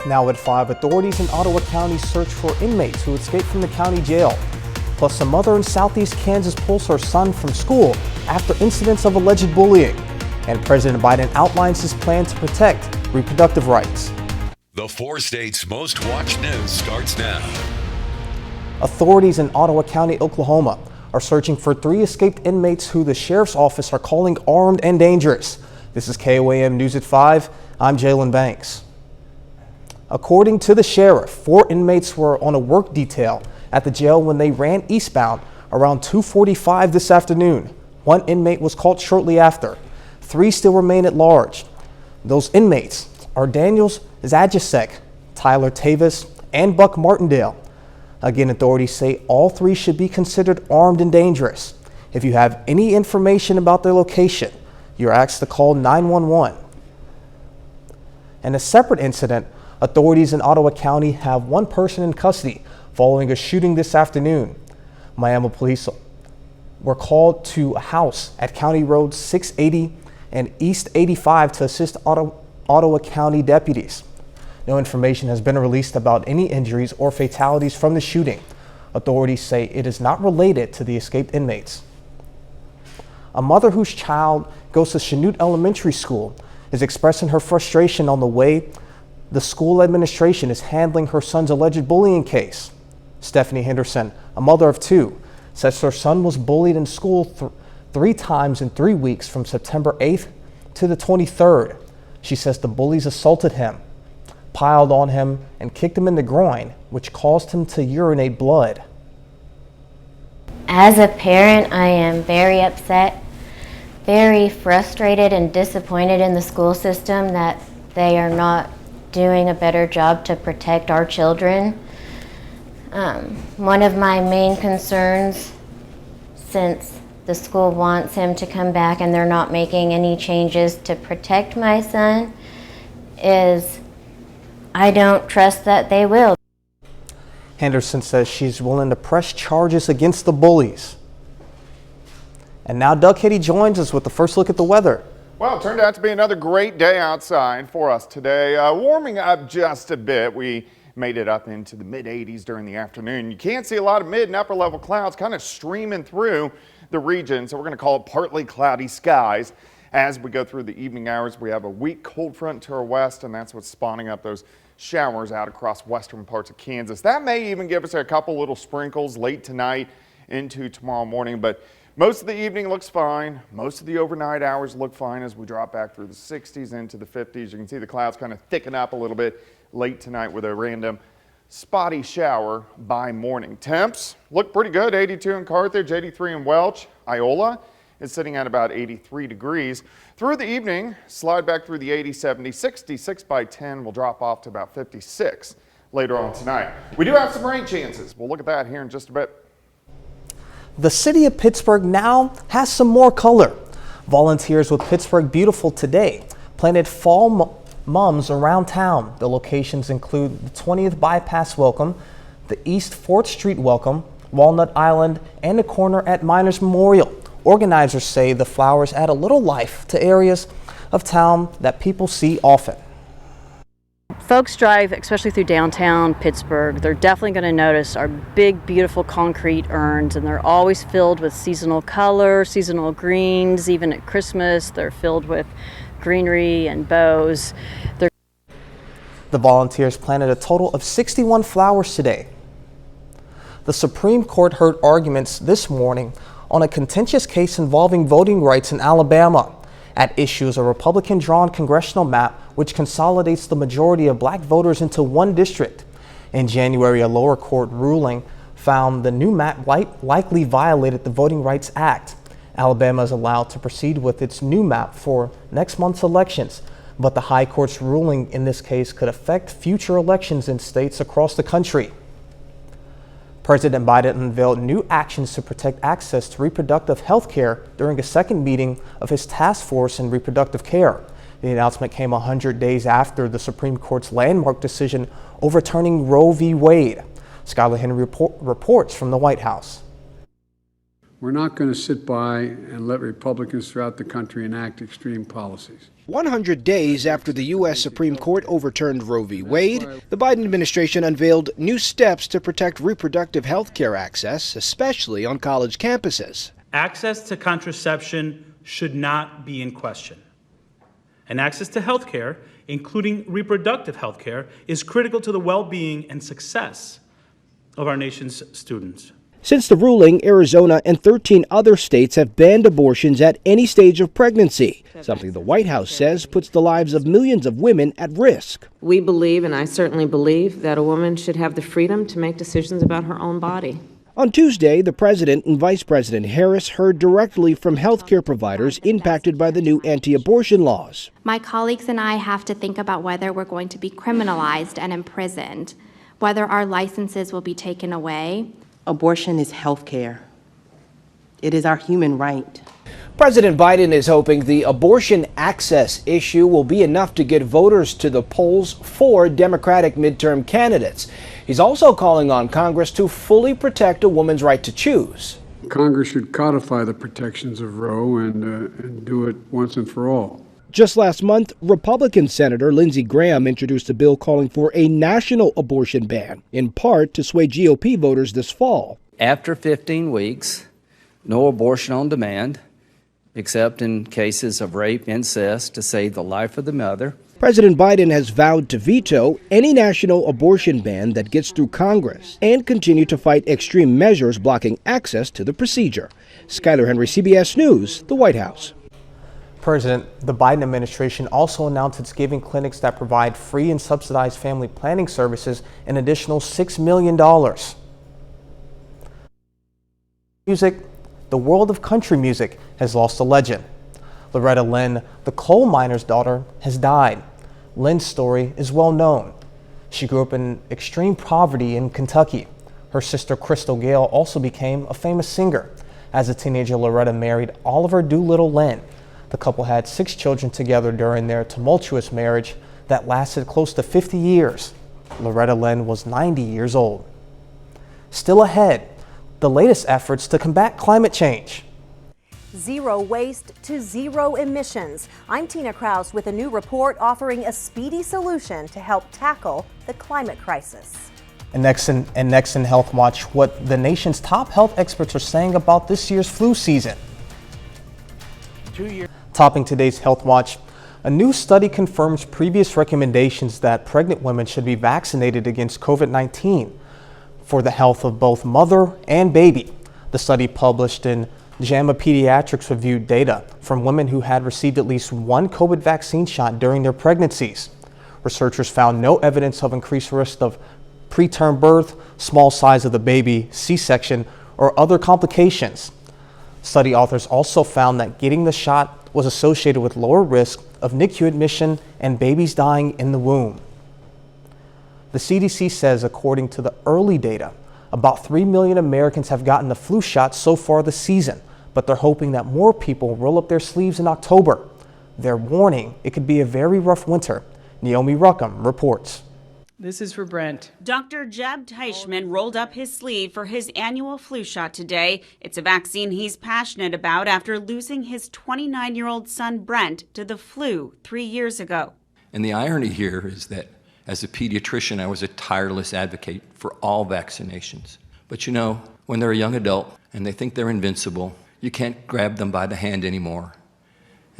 Now at 5, authorities in Ottawa County search for inmates who escaped from the county jail. Plus, a mother in southeast Kansas pulls her son from school after incidents of alleged bullying. And President Biden outlines his plan to protect reproductive rights. The 4 states' most watched news starts now. Authorities in Ottawa County, Oklahoma are searching for 3 escaped inmates who the sheriff's office are calling armed and dangerous. This is KOAM News at 5. I'm Jalen Banks. According to the sheriff, 4 inmates were on a work detail at the jail when they ran eastbound around 2:45 this afternoon. 1 inmate was caught shortly after. 3 still remain at large. Those inmates are Daniel Zajacek, Tyler Tavis, and Buck Martindale. Again, authorities say all 3 should be considered armed and dangerous. If you have any information about their location, you're asked to call 911. In a separate incident, authorities in Ottawa County have 1 person in custody following a shooting this afternoon. Miami police were called to a house at County Road 680 and East 85 to assist Ottawa County deputies. No information has been released about any injuries or fatalities from the shooting. Authorities say it is not related to the escaped inmates. A mother whose child goes to Chanute Elementary School is expressing her frustration on the way the school administration is handling her son's alleged bullying case. Stephanie Henderson, a mother of 2, says her son was bullied in school 3 times in 3 weeks from September 8th to the 23rd. She says the bullies assaulted him, piled on him, and kicked him in the groin, which caused him to urinate blood. As a parent, I am very upset, very frustrated and disappointed in the school system that they are not doing a better job to protect our children. One of my main concerns, since the school wants him to come back and they're not making any changes to protect my son, is I don't trust that they will. Henderson says she's willing to press charges against the bullies. And now Doug Hitty joins us with the first look at the weather. Well, it turned out to be another great day outside for us today. Warming up just a bit. We made it up into the mid-80s during the afternoon. You can't see a lot of mid and upper level clouds kind of streaming through the region, so we're going to call it partly cloudy skies. As we go through the evening hours, we have a weak cold front to our west, and that's what's spawning up those showers out across western parts of Kansas. That may even give us a couple little sprinkles late tonight into tomorrow morning, but most of the evening looks fine. Most of the overnight hours look fine as we drop back through the 60s into the 50s. You can see the clouds kind of thicken up a little bit late tonight with a random spotty shower by morning. Temps look pretty good. 82 in Carthage, 83 in Welch. Iola is sitting at about 83 degrees. Through the evening, slide back through the 80, 70, 66 by 10 will drop off to about 56 later on tonight. We do have some rain chances. We'll look at that here in just a bit. The city of Pittsburgh now has some more color. Volunteers with Pittsburgh Beautiful today planted fall mums around town. The locations include the 20th Bypass Welcome, the East 4th Street Welcome, Walnut Island, and the corner at Miners Memorial. Organizers say the flowers add a little life to areas of town that people see often. Folks drive, especially through downtown Pittsburgh, they're definitely going to notice our big, beautiful concrete urns, and they're always filled with seasonal color, seasonal greens. Even at Christmas, they're filled with greenery and bows. The volunteers planted a total of 61 flowers today. The Supreme Court heard arguments this morning on a contentious case involving voting rights in Alabama. At issue is a Republican-drawn congressional map which consolidates the majority of black voters into one district. In January, a lower court ruling found the new map likely violated the Voting Rights Act. Alabama is allowed to proceed with its new map for next month's elections, but the High Court's ruling in this case could affect future elections in states across the country. President Biden unveiled new actions to protect access to reproductive health care during a second meeting of his task force in reproductive care. The announcement came 100 days after the Supreme Court's landmark decision overturning Roe v. Wade. Skylar Henry reports from the White House. We're not going to sit by and let Republicans throughout the country enact extreme policies. 100 days after the U.S. Supreme Court overturned Roe v. Wade, the Biden administration unveiled new steps to protect reproductive health care access, especially on college campuses. Access to contraception should not be in question. And access to health care, including reproductive health care, is critical to the well-being and success of our nation's students. Since the ruling, Arizona and 13 other states have banned abortions at any stage of pregnancy, something the White House says puts the lives of millions of women at risk. We believe, and I certainly believe, that a woman should have the freedom to make decisions about her own body. On Tuesday, the President and Vice President Harris heard directly from healthcare providers impacted by the new anti-abortion laws. My colleagues and I have to think about whether we're going to be criminalized and imprisoned, whether our licenses will be taken away. Abortion is health care. It is our human right. President Biden is hoping the abortion access issue will be enough to get voters to the polls for Democratic midterm candidates. He's also calling on Congress to fully protect a woman's right to choose. Congress should codify the protections of Roe and do it once and for all. Just last month, Republican Senator Lindsey Graham introduced a bill calling for a national abortion ban, in part to sway GOP voters this fall. After 15 weeks, no abortion on demand, except in cases of rape, incest, to save the life of the mother. President Biden has vowed to veto any national abortion ban that gets through Congress and continue to fight extreme measures blocking access to the procedure. Skyler Henry, CBS News, the White House. The Biden administration also announced it's giving clinics that provide free and subsidized family planning services an additional $6 million. Music, the world of country music has lost a legend. Loretta Lynn, the coal miner's daughter, has died. Lynn's story is well known. She grew up in extreme poverty in Kentucky. Her sister Crystal Gale also became a famous singer. As a teenager, Loretta married Oliver Doolittle Lynn. The couple had 6 children together during their tumultuous marriage that lasted close to 50 years. Loretta Lynn was 90 years old. Still ahead, the latest efforts to combat climate change. Zero waste to zero emissions. I'm Tina Kraus with a new report offering a speedy solution to help tackle the climate crisis. And next in Health Watch, what the nation's top health experts are saying about this year's flu season. Topping today's Health Watch, a new study confirms previous recommendations that pregnant women should be vaccinated against COVID-19 for the health of both mother and baby. The study published in JAMA Pediatrics reviewed data from women who had received at least one COVID vaccine shot during their pregnancies. Researchers found no evidence of increased risk of preterm birth, small size of the baby, C-section, or other complications. Study authors also found that getting the shot was associated with lower risk of NICU admission and babies dying in the womb. The CDC says, according to the early data, about 3 million Americans have gotten the flu shot so far this season, but they're hoping that more people roll up their sleeves in October. They're warning it could be a very rough winter. Naomi Ruckham reports. This is for Brent. Dr. Jeb Teichman rolled up his sleeve for his annual flu shot today. It's a vaccine he's passionate about after losing his 29-year-old son Brent to the flu 3 years ago. And the irony here is that as a pediatrician, I was a tireless advocate for all vaccinations. But you know, when they're a young adult and they think they're invincible, you can't grab them by the hand anymore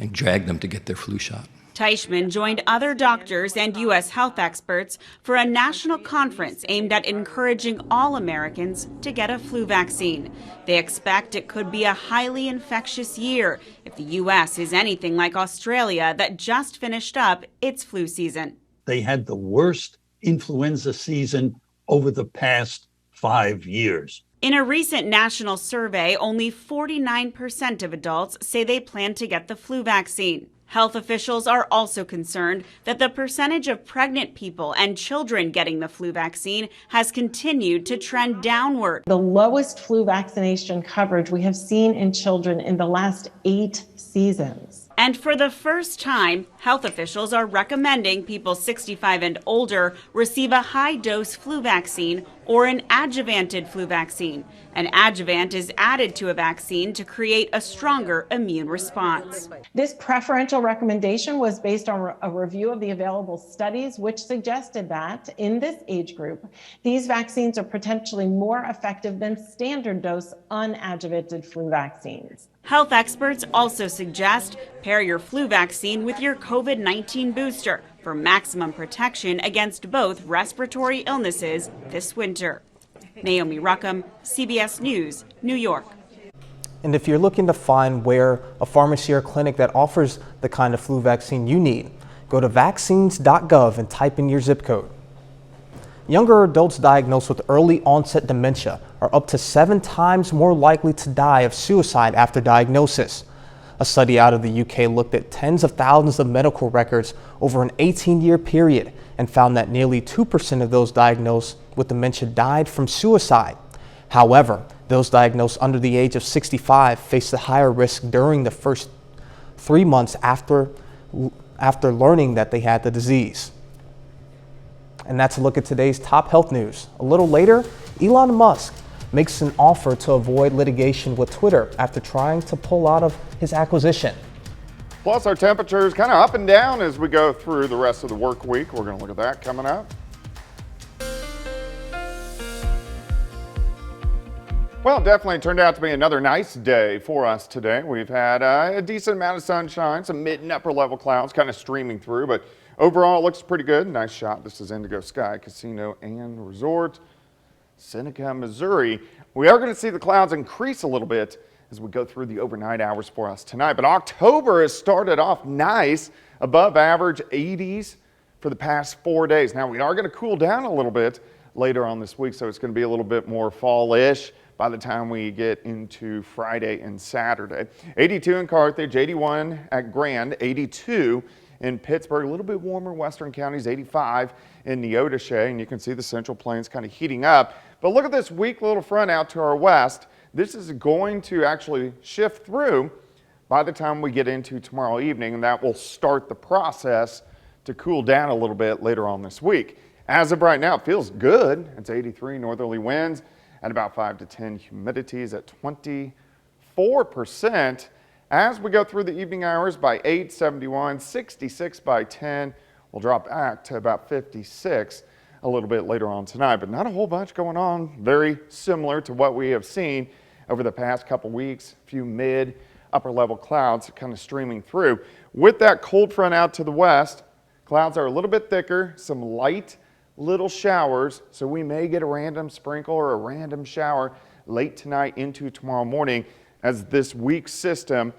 and drag them to get their flu shot. Teichman joined other doctors and U.S. health experts for a national conference aimed at encouraging all Americans to get a flu vaccine. They expect it could be a highly infectious year if the U.S. is anything like Australia that just finished up its flu season. They had the worst influenza season over the past 5 years. In a recent national survey, only 49% of adults say they plan to get the flu vaccine. Health officials are also concerned that the percentage of pregnant people and children getting the flu vaccine has continued to trend downward. The lowest flu vaccination coverage we have seen in children in the last 8 seasons. And for the first time, health officials are recommending people 65 and older receive a high-dose flu vaccine or an adjuvanted flu vaccine. An adjuvant is added to a vaccine to create a stronger immune response. This preferential recommendation was based on a review of the available studies, which suggested that in this age group, these vaccines are potentially more effective than standard dose unadjuvanted flu vaccines. Health experts also suggest pair your flu vaccine with your COVID-19 booster for maximum protection against both respiratory illnesses this winter. Naomi Ruckham, CBS News, New York. And if you're looking to find where a pharmacy or clinic that offers the kind of flu vaccine you need, go to vaccines.gov and type in your zip code. Younger adults diagnosed with early onset dementia are up to 7 times more likely to die of suicide after diagnosis. A study out of the UK looked at tens of thousands of medical records over an 18-year period and found that nearly 2% of those diagnosed with dementia died from suicide. However, those diagnosed under the age of 65 faced a higher risk during the first 3 months after learning that they had the disease. And that's a look at today's top health news. A little later, Elon Musk makes an offer to avoid litigation with Twitter after trying to pull out of his acquisition. Plus, our temperatures kind of up and down as we go through the rest of the work week. We're going to look at that coming up. Well, it definitely turned out to be another nice day for us today. We've had a decent amount of sunshine, some mid and upper level clouds kind of streaming through, but overall, it looks pretty good. Nice shot. This is Indigo Sky Casino and Resort, Seneca, Missouri. We are going to see the clouds increase a little bit as we go through the overnight hours for us tonight. But October has started off nice, above average 80s for the past 4 days. Now, we are going to cool down a little bit later on this week, so it's going to be a little bit more fall-ish by the time we get into Friday and Saturday. 82 in Carthage, 81 at Grand, 82 in Pittsburgh, a little bit warmer western counties, 85 in Neodesha, and you can see the Central Plains kind of heating up. But look at this weak little front out to our west. This is going to actually shift through by the time we get into tomorrow evening, and that will start the process to cool down a little bit later on this week. As of right now, it feels good. It's 83 northerly winds at about 5 to 10 humidities at 24%. As we go through the evening hours, by 8, 71, 66 by 10, we'll drop back to about 56 a little bit later on tonight, but not a whole bunch going on. Very similar to what we have seen over the past couple weeks. A few mid, upper level clouds kind of streaming through. With that cold front out to the west, clouds are a little bit thicker, some light little showers, so we may get a random sprinkle or a random shower late tonight into tomorrow morning as this weak system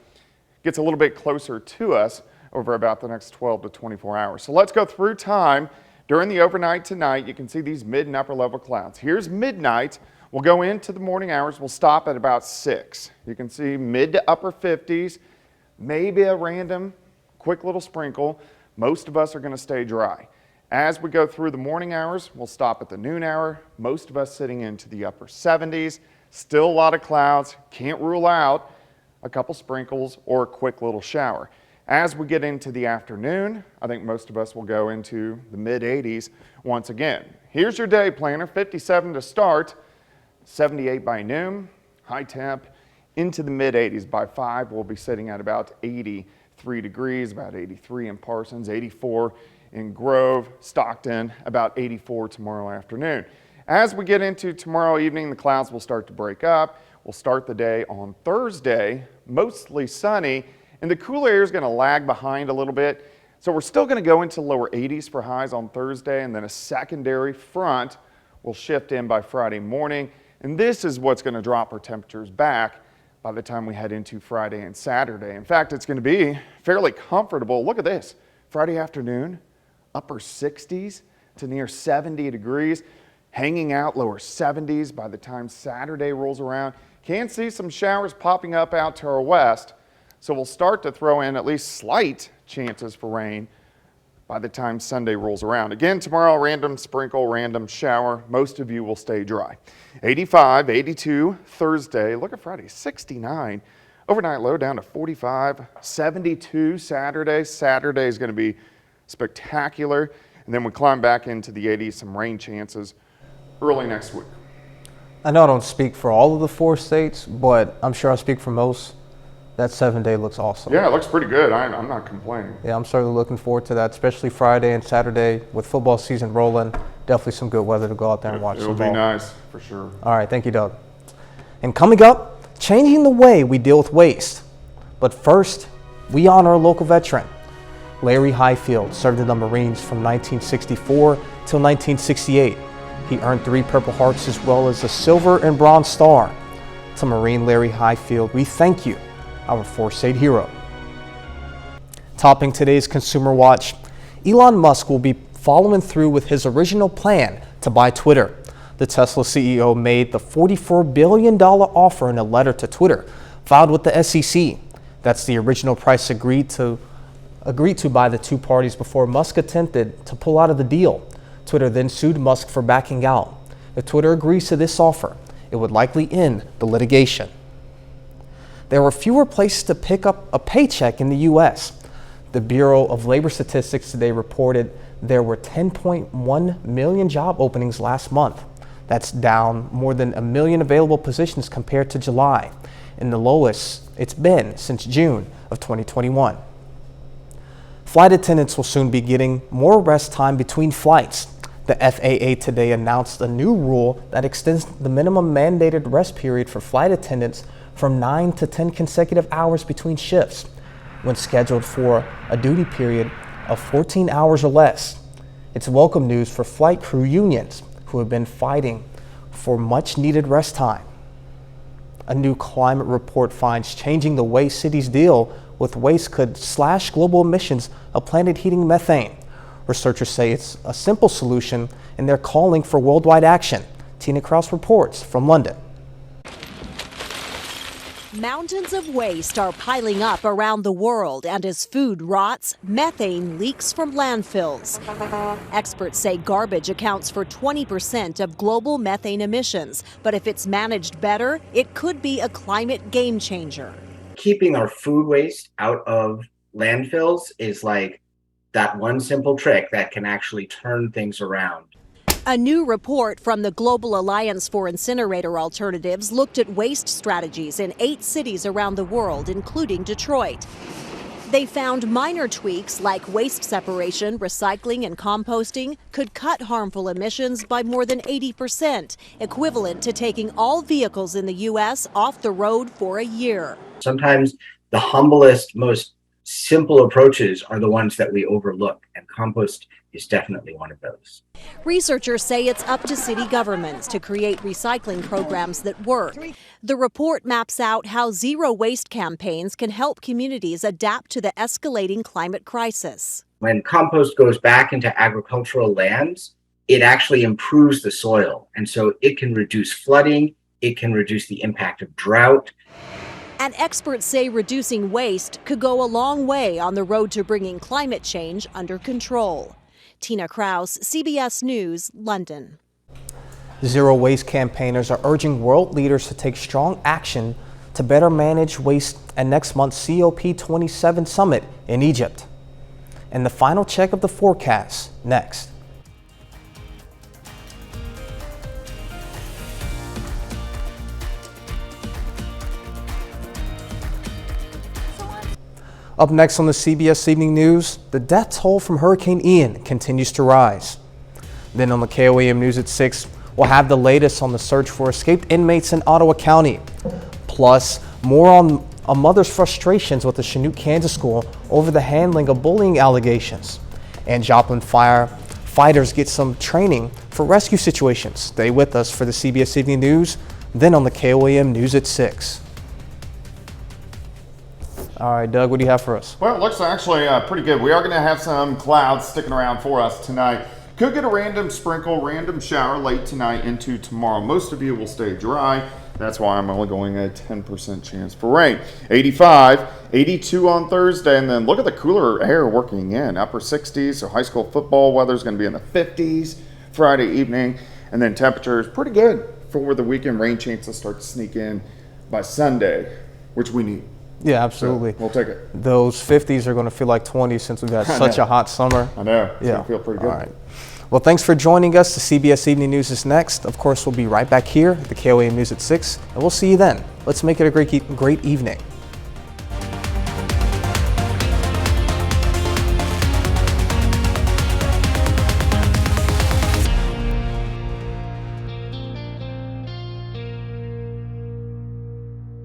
gets a little bit closer to us over about the next 12 to 24 hours. So let's go through time during the overnight tonight. You can see these mid and upper level clouds. Here's midnight. We'll go into the morning hours. We'll stop at about 6. You can see mid to upper 50s, maybe a random quick little sprinkle. Most of us are going to stay dry. As we go through the morning hours, we'll stop at the noon hour. Most of us sitting into the upper 70s. Still a lot of clouds. Can't rule out a couple sprinkles or a quick little shower. As we get into the afternoon, I think most of us will go into the mid 80s once again. Here's your day planner. 57 to start, 78 by noon, high temp into the mid 80s. By 5, we'll be sitting at about 83 degrees, about 83 in Parsons, 84 in Grove, Stockton, about 84 tomorrow afternoon. As we get into tomorrow evening, the clouds will start to break up. We'll start the day on Thursday, mostly sunny, and the cooler air is going to lag behind a little bit. So we're still going to go into lower 80s for highs on Thursday, and then a secondary front will shift in by Friday morning. And this is what's going to drop our temperatures back by the time we head into Friday and Saturday. In fact, it's going to be fairly comfortable. Look at this. Friday afternoon, upper 60s to near 70 degrees, hanging out lower 70s by the time Saturday rolls around. Can see some showers popping up out to our west, so we'll start to throw in at least slight chances for rain by the time Sunday rolls around. Again, tomorrow, random sprinkle, random shower. Most of you will stay dry. 85, 82 Thursday. Look at Friday, 69 Overnight low down to 45, 72 Saturday. Saturday is going to be spectacular. And then we climb back into the 80s, some rain chances early next week. I know I don't speak for all of the 4 states, but I'm sure I speak for most. That 7-day looks awesome. Yeah, it looks pretty good. I'm not complaining. Yeah, I'm certainly looking forward to that, especially Friday and Saturday with football season rolling. Definitely some good weather to go out there and watch some ball. It'll be nice, for sure. All right, thank you, Doug. And coming up, changing the way we deal with waste. But first, we honor a local veteran. Larry Highfield served in the Marines from 1964 till 1968. He earned 3 Purple Hearts as well as a Silver and Bronze Star. To Marine Larry Highfield, we thank you, our 4-state hero. Topping today's Consumer Watch, Elon Musk will be following through with his original plan to buy Twitter. The Tesla CEO made the $44 billion offer in a letter to Twitter filed with the SEC. That's the original price agreed to by the 2 parties before Musk attempted to pull out of the deal. Twitter then sued Musk for backing out. If Twitter agrees to this offer, it would likely end the litigation. There were fewer places to pick up a paycheck in the U.S. The Bureau of Labor Statistics today reported there were 10.1 million job openings last month. That's down more than 1 million available positions compared to July, and the lowest it's been since June of 2021. Flight attendants will soon be getting more rest time between flights. The FAA today announced a new rule that extends the minimum mandated rest period for flight attendants from 9 to 10 consecutive hours between shifts when scheduled for a duty period of 14 hours or less. It's welcome news for flight crew unions who have been fighting for much needed rest time. A new climate report finds changing the way cities deal with waste could slash global emissions of planet-heating methane. Researchers say it's a simple solution and they're calling for worldwide action. Tina Kraus reports from London. Mountains of waste are piling up around the world, and as food rots, methane leaks from landfills. Experts say garbage accounts for 20% of global methane emissions, but if it's managed better, it could be a climate game changer. Keeping our food waste out of landfills is like that one simple trick that can actually turn things around. A new report from the Global Alliance for Incinerator Alternatives looked at waste strategies in 8 cities around the world, including Detroit. They found minor tweaks like waste separation, recycling, and composting could cut harmful emissions by more than 80%, equivalent to taking all vehicles in the U.S. off the road for a year. Sometimes the humblest, most simple approaches are the ones that we overlook, and compost is definitely one of those. Researchers say it's up to city governments to create recycling programs that work. The report maps out how zero waste campaigns can help communities adapt to the escalating climate crisis. When compost goes back into agricultural lands, it actually improves the soil, and so it can reduce flooding, it can reduce the impact of drought. And experts say reducing waste could go a long way on the road to bringing climate change under control. Tina Kraus, CBS News, London. Zero waste campaigners are urging world leaders to take strong action to better manage waste at next month's COP27 summit in Egypt. And the final check of the forecast next. Up next on the CBS Evening News, the death toll from Hurricane Ian continues to rise. Then on the KOAM News at 6, we'll have the latest on the search for escaped inmates in Ottawa County. Plus, more on a mother's frustrations with the Chinook, Kansas school over the handling of bullying allegations. And Joplin firefighters get some training for rescue situations. Stay with us for the CBS Evening News, then on the KOAM News at 6. All right, Doug, what do you have for us? Well, it looks actually pretty good. We are going to have some clouds sticking around for us tonight. Could get a random sprinkle, random shower late tonight into tomorrow. Most of you will stay dry. That's why I'm only going a 10% chance for rain. 85, 82 on Thursday, and then look at the cooler air working in. Upper 60s, so high school football weather is going to be in the 50s Friday evening. And then temperatures pretty good for the weekend. Rain chances start to sneak in by Sunday, which we need. Yeah, absolutely. So we'll take it. Those 50s are going to feel like 20s since we've had such a hot summer. I know. It's yeah. going to feel pretty good. All right. Well, thanks for joining us. The CBS Evening News is next. Of course, we'll be right back here at the KOAM News at 6, and we'll see you then. Let's make it a great evening.